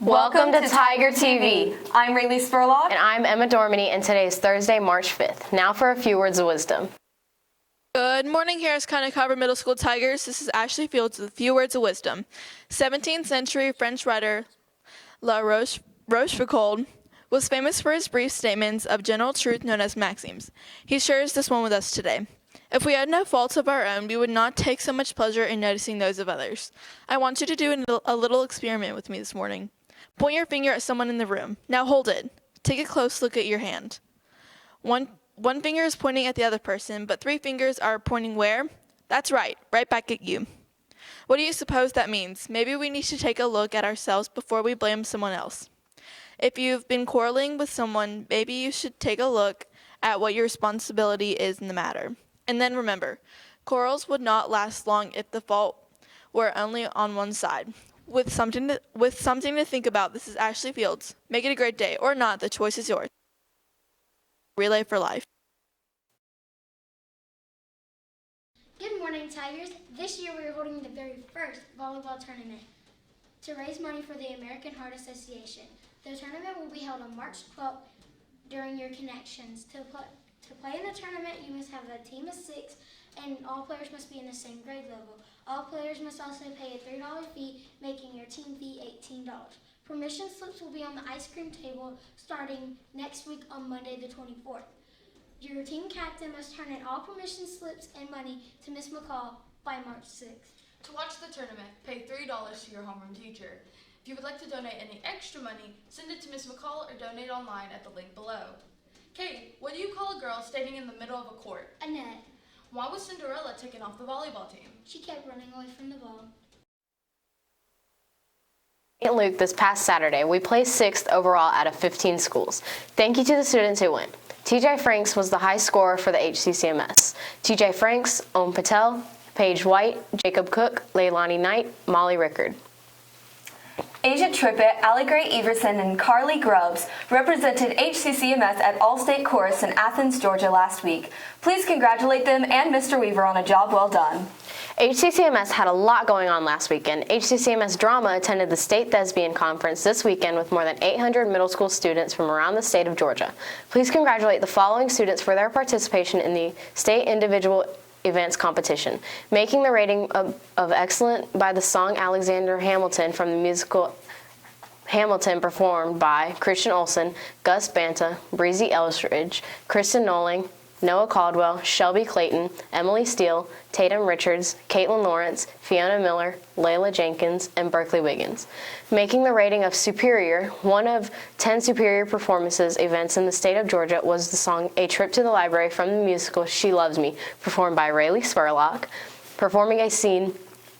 Welcome to Tiger TV. I'm Rayleigh Spurlock. And I'm Emma Dormany, and today is Thursday, March 5th. Now for a few words of wisdom. Good morning, Harris County Carver Middle School Tigers. This is Ashley Fields with a few words of wisdom. 17th century French writer La Rochefoucauld was famous for his brief statements of general truth known as maxims. He shares this one with us today. If we had no faults of our own, we would not take so much pleasure in noticing those of others. I want you to do a little experiment with me this morning. Point your finger at someone in the room. Now hold it. Take a close look at your hand. One finger is pointing at the other person, but 3 fingers are pointing where? That's right back at you. What do you suppose that means? Maybe we need to take a look at ourselves before we blame someone else. If you've been quarreling with someone, maybe you should take a look at what your responsibility is in the matter. And then remember, quarrels would not last long if the fault were only on one side. With something to think about, this is Ashley Fields. Make it a great day, or not, the choice is yours. Relay for Life. Good morning, Tigers. This year we are holding the very first volleyball tournament to raise money for the American Heart Association. The tournament will be held on March 12th during your connections. To play in the tournament, you must have a team of 6, and all players must be in the same grade level. All players must also pay a $3 fee, making your team fee $18. Permission slips will be on the ice cream table starting next week on Monday the 24th. Your team captain must turn in all permission slips and money to Ms. McCall by March 6th. To watch the tournament, pay $3 to your homeroom teacher. If you would like to donate any extra money, send it to Ms. McCall or donate online at the link below. Kate, what do you call a girl standing in the middle of a court? A net. Why was Cinderella taken off the volleyball team? She kept running away from the ball. St. Luke this past Saturday, we placed 6th overall out of 15 schools. Thank you to the students who went. TJ Franks was the high scorer for the HCCMS. TJ Franks, Om Patel, Paige White, Jacob Cook, Leilani Knight, Molly Rickard. Asia Trippett, Allie Gray Everson, and Carly Grubbs represented HCCMS at All-State Chorus in Athens, Georgia last week. Please congratulate them and Mr. Weaver on a job well done. HCCMS had a lot going on last weekend. HCCMS Drama attended the State Thespian Conference this weekend with more than 800 middle school students from around the state of Georgia. Please congratulate the following students for their participation in the State Individual Events Competition. Making the rating of excellent by the song Alexander Hamilton from the musical Hamilton, performed by Christian Olsen, Gus Banta, Breezy Eldridge, Kristen Noling, Noah Caldwell, Shelby Clayton, Emily Steele, Tatum Richards, Caitlin Lawrence, Fiona Miller, Layla Jenkins, and Berkeley Wiggins. Making the rating of Superior, one of 10 Superior Performances events in the state of Georgia, was the song A Trip to the Library from the musical She Loves Me, performed by Rayleigh Spurlock. Performing a scene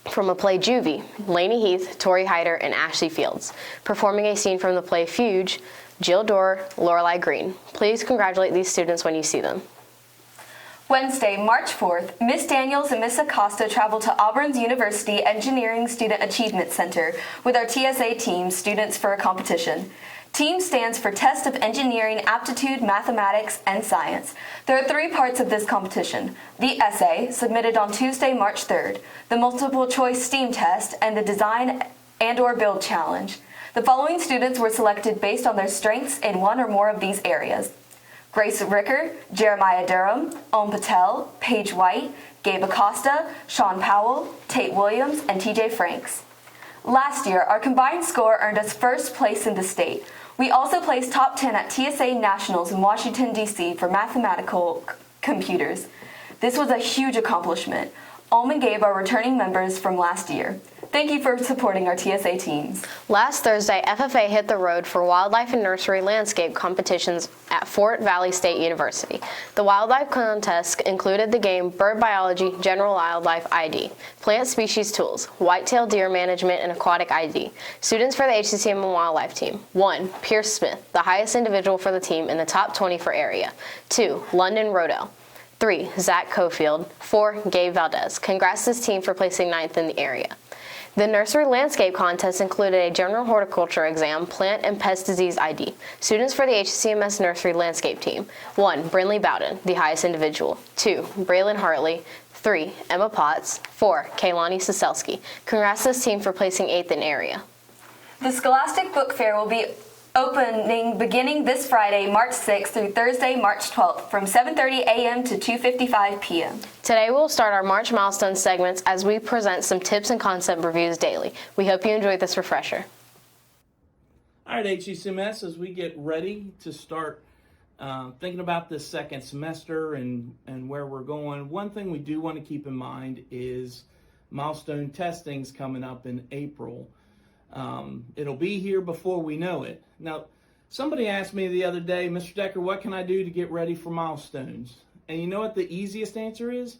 from a play Juvie, Lainey Heath, Tori Hyder, and Ashley Fields. Performing a scene from the play Fuge, Jill Dorr, Lorelei Green. Please congratulate these students when you see them. Wednesday, March 4th, Miss Daniels and Miss Acosta traveled to Auburn's University Engineering Student Achievement Center with our TSA team, Students for a Competition. TEAM stands for Test of Engineering Aptitude, Mathematics, and Science. There are 3 parts of this competition: the essay, submitted on Tuesday, March 3rd, the multiple choice STEAM test, and the design and/or build challenge. The following students were selected based on their strengths in one or more of these areas: Grace Ricker, Jeremiah Durham, Om Patel, Paige White, Gabe Acosta, Sean Powell, Tate Williams, and TJ Franks. Last year, our combined score earned us 1st place in the state. We also placed top 10 at TSA Nationals in Washington, D.C. for mathematical computers. This was a huge accomplishment. Om and Gabe are returning members from last year. Thank you for supporting our TSA teams. Last Thursday, FFA hit the road for wildlife and nursery landscape competitions at Fort Valley State University. The wildlife contests included the game Bird Biology, General Wildlife ID, Plant Species Tools, Whitetail Deer Management, and Aquatic ID. Students for the HCCM Wildlife Team: 1. Pierce Smith, the highest individual for the team in the top 20 for area. 2. London Rodell. 3. Zach Cofield. 4. Gabe Valdez. Congrats to this team for placing 9th in the area. The nursery landscape contest included a general horticulture exam, plant and pest disease ID. Students for the HCMS nursery landscape team: 1. Brinley Bowden, the highest individual. 2. Braylon Hartley. 3. Emma Potts. 4. Kaylani Soselski. Congrats to this team for placing 8th in area. The Scholastic Book Fair will be opening beginning this Friday, March 6th through Thursday, March 12th from 7:30 a.m. to 2:55 p.m. Today we'll start our March milestone segments as we present some tips and concept reviews daily. We hope you enjoyed this refresher. All right, HCCMS, as we get ready to start thinking about this second semester and where we're going, one thing we do want to keep in mind is milestone testing's coming up in April. It'll be here before we know it. Now, somebody asked me the other day, Mr. Decker, what can I do to get ready for milestones? And you know what the easiest answer is?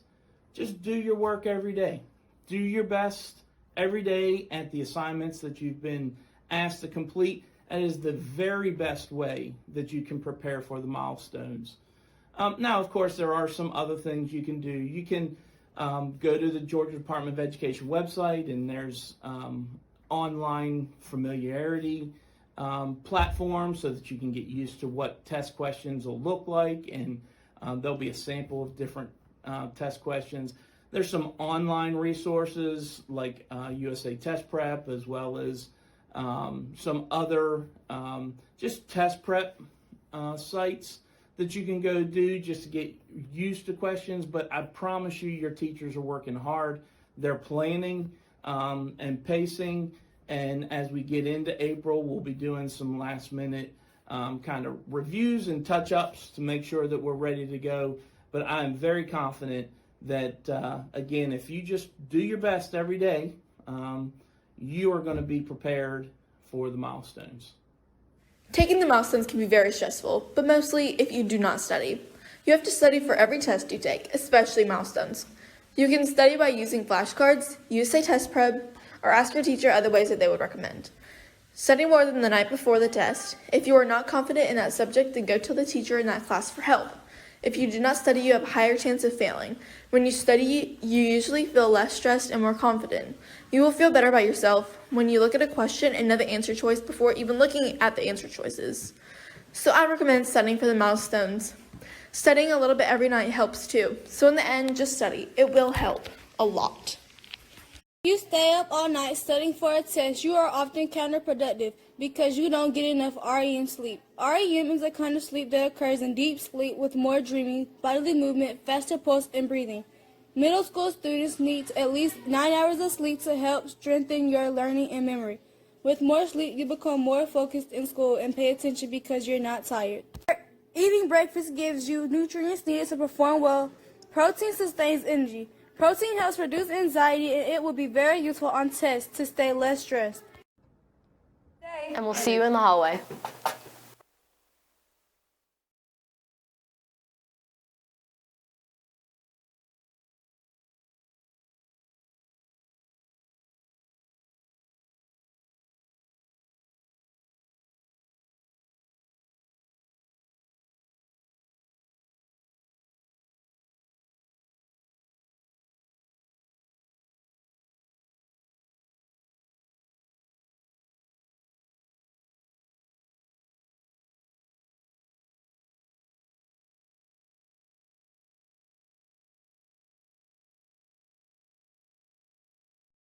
Just do your work every day. Do your best every day at the assignments that you've been asked to complete. That is the very best way that you can prepare for the milestones. Now, of course, there are some other things you can do. You can go to the Georgia Department of Education website, and there's online familiarity platforms so that you can get used to what test questions will look like, and there'll be a sample of different test questions. There's some online resources like USA Test Prep, as well as some other just test prep sites that you can go do just to get used to questions. But I promise you, your teachers are working hard. They're planning and pacing. And as we get into April, we'll be doing some last minute kind of reviews and touch-ups to make sure that we're ready to go. But I'm very confident that, again, if you just do your best every day, you are going to be prepared for the milestones. Taking the milestones can be very stressful, but mostly if you do not study. You have to study for every test you take, especially milestones. You can study by using flashcards, USA Test Prep, or ask your teacher other ways that they would recommend. Study more than the night before the test. If you are not confident in that subject, then go to the teacher in that class for help. If you do not study, you have a higher chance of failing. When you study, you usually feel less stressed and more confident. You will feel better about yourself when you look at a question and know the answer choice before even looking at the answer choices. So I recommend studying for the milestones. Studying a little bit every night helps too. So in the end, just study. It will help a lot. If you stay up all night studying for a test, you are often counterproductive because you don't get enough REM sleep. REM is a kind of sleep that occurs in deep sleep with more dreaming, bodily movement, faster pulse, and breathing. Middle school students need at least 9 hours of sleep to help strengthen your learning and memory. With more sleep, you become more focused in school and pay attention because you're not tired. Eating breakfast gives you nutrients needed to perform well. Protein sustains energy. Protein helps reduce anxiety, and it will be very useful on tests to stay less stressed. And we'll see you in the hallway.